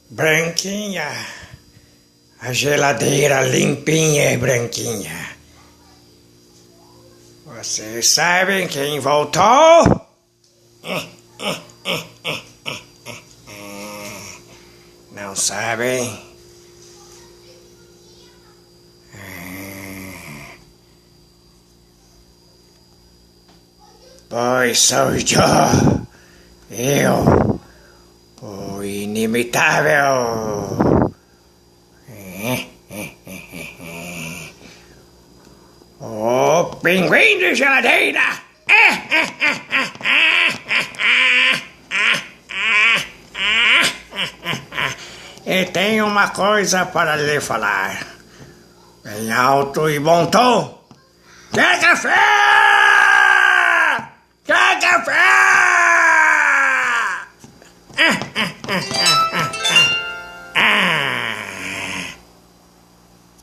Branquinha, a geladeira limpinha e branquinha. Vocês sabem quem voltou? Não sabem? Pois sou eu, o inimitável. O pinguim de geladeira. E tenho uma coisa para lhe falar, bem alto e bom tom. Quer café? Quer café?